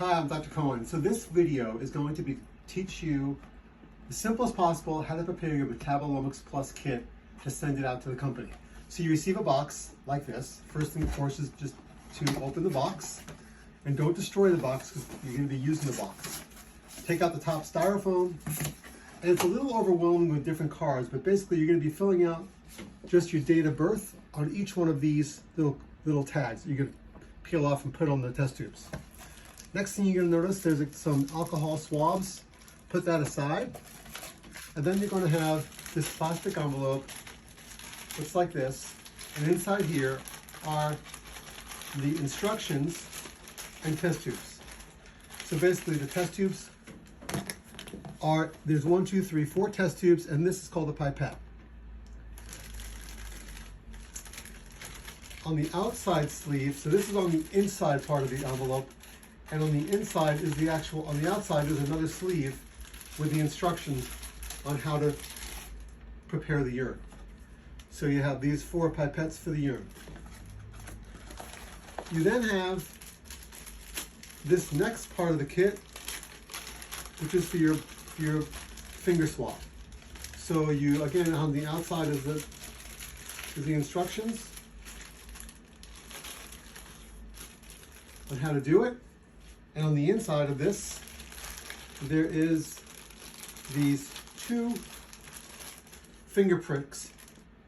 Hi, I'm Dr. Cohen. So this video is going to teach you the simplest possible how to prepare your Metabolomix Plus kit to send it out to the company. So you receive a box like this. First thing, of course, is just to open the box. And don't destroy the box because you're going to be using the box. Take out the top styrofoam. And it's a little overwhelming with different cards, but basically you're going to be filling out just your date of birth on each one of these little tags that you're going to peel off and put on the test tubes. Next thing you're going to notice, there's some alcohol swabs. Put that aside. And then you're going to have this plastic envelope. Looks like this. And inside here are the instructions and test tubes. So basically the test tubes are, there's 1, 2, 3, 4 test tubes, and this is called a pipette. On the outside sleeve, so this is on the inside part of the envelope, and on the inside is on the outside is another sleeve with the instructions on how to prepare the urine. So you have these 4 pipettes for the urine. You then have this next part of the kit, which is for your finger swab. So you, again, on the outside is the instructions on how to do it. And on the inside of this, there is these 2 finger pricks,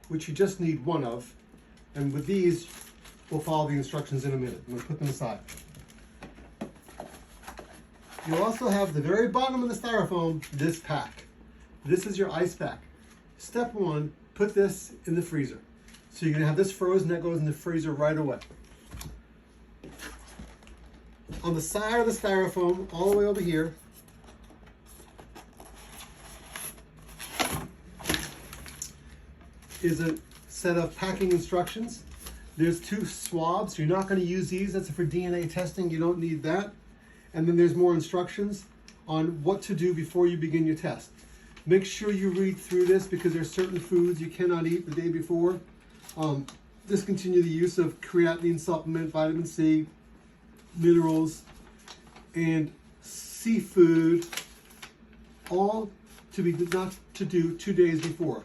which you just need 1 of. And with these, we'll follow the instructions in a minute. I'm going to put them aside. You'll also have the very bottom of the styrofoam, this pack. This is your ice pack. Step 1, put this in the freezer. So you're going to have this frozen, that goes in the freezer right away. On the side of the styrofoam, all the way over here, is a set of packing instructions. There's 2 swabs. You're not going to use these. That's for DNA testing. You don't need that. And then there's more instructions on what to do before you begin your test. Make sure you read through this because there's certain foods you cannot eat the day before. Discontinue the use of creatinine supplement, vitamin C, minerals, and seafood, all not to do 2 days before.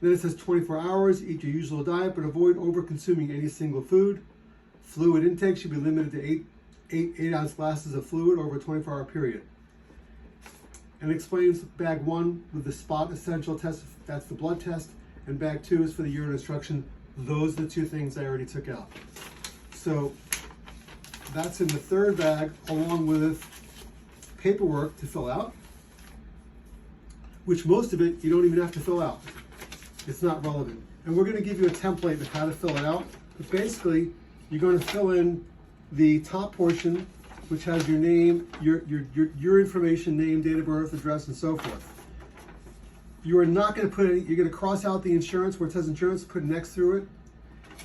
Then it says 24 hours, eat your usual diet, but avoid over-consuming any single food. Fluid intake should be limited to 8 ounce glasses of fluid over a 24-hour period. And explains bag 1 with the spot essential test, that's the blood test, and bag 2 is for the urine instruction. Those are the 2 things I already took out. So that's in the 3rd bag, along with paperwork to fill out, which most of it you don't even have to fill out. It's not relevant. And we're going to give you a template of how to fill it out. But basically, you're going to fill in the top portion, which has your name, your information, name, date of birth, address, and so forth. You are not going to put any, you're going to cross out the insurance, where it says insurance, put an X through it.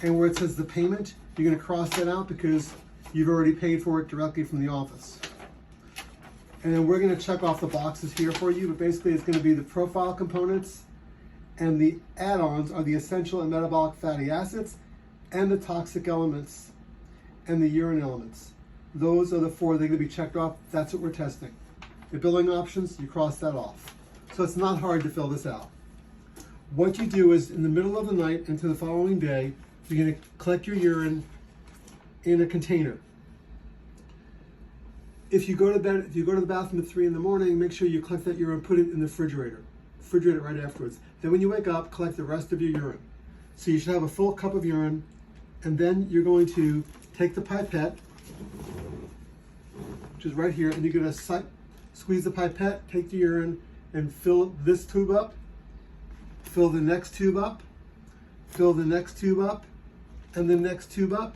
And where it says the payment, you're going to cross that out because you've already paid for it directly from the office. And then we're going to check off the boxes here for you, but basically it's going to be the profile components, and the add-ons are the essential and metabolic fatty acids, and the toxic elements, and the urine elements. Those are the 4 that are going to be checked off. That's what we're testing. The billing options, you cross that off. So it's not hard to fill this out. What you do is, in the middle of the night into the following day, you're going to collect your urine in a container. If you go to bed, if you go to the bathroom at 3 in the morning, make sure you collect that urine, put it in the refrigerator. Refrigerate it right afterwards. Then when you wake up, collect the rest of your urine. So you should have a full cup of urine, and then you're going to take the pipette, which is right here, and you're going to squeeze the pipette, take the urine, and fill this tube up, fill the next tube up, fill the next tube up, and the next tube up,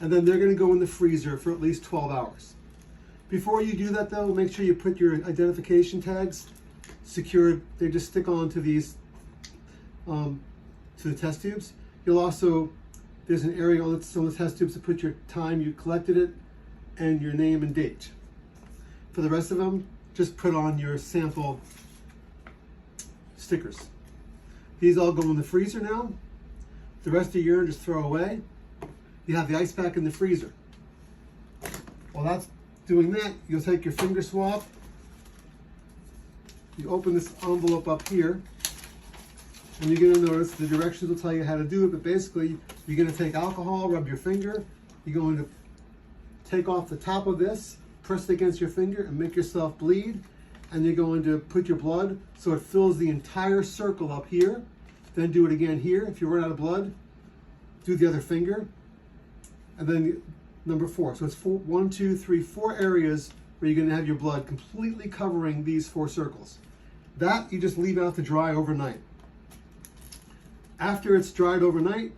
and then they're going to go in the freezer for at least 12 hours. Before you do that, though, make sure you put your identification tags secured. They just stick on to these, to the test tubes. You'll also, there's an area on some of the test tubes to put your time you collected it and your name and date. For the rest of them, just put on your sample stickers. These all go in the freezer now. The rest of your urine just throw away. You have the ice pack in the freezer. Well, that's doing that, you'll take your finger swab, you open this envelope up here, and you're going to notice the directions will tell you how to do it, but basically you're going to take alcohol, rub your finger, you're going to take off the top of this, press it against your finger and make yourself bleed, and you're going to put your blood so it fills the entire circle up here, then do it again here. If you run out of blood, do the other finger, and then number 4. So it's 1, 2, 3, 4 areas where you're going to have your blood completely covering these 4 circles. That you just leave out to dry overnight. After it's dried overnight,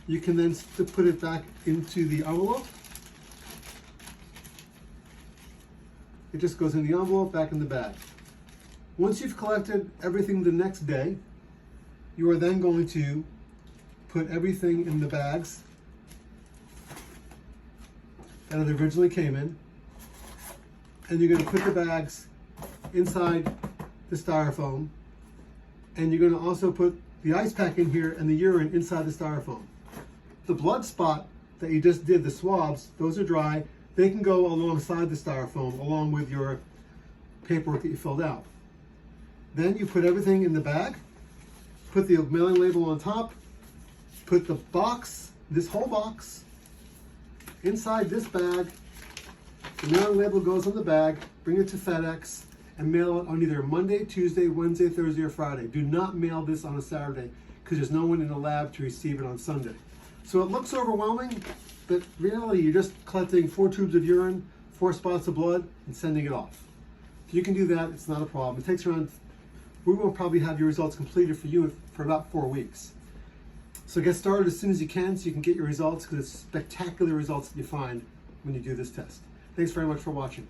you can then put it back into the envelope. It just goes in the envelope, back in the bag. Once you've collected everything the next day, you are then going to put everything in the bags that it originally came in, and you're going to put the bags inside the styrofoam, and you're going to also put the ice pack in here and the urine inside the styrofoam. The blood spot that you just did, the swabs, those are dry. They can go alongside the styrofoam along with your paperwork that you filled out. Then you put everything in the bag, put the mailing label on top, put the box, this whole box, inside this bag. The mailing label goes on the bag, bring it to FedEx, and mail it on either Monday, Tuesday, Wednesday, Thursday, or Friday. Do not mail this on a Saturday because there's no one in the lab to receive it on Sunday. So it looks overwhelming, but really you're just collecting 4 tubes of urine, 4 spots of blood, and sending it off. If you can do that, it's not a problem. It takes around, we will probably have your results completed for you for about 4 weeks. So get started as soon as you can so you can get your results, because it's spectacular results that you find when you do this test. Thanks very much for watching.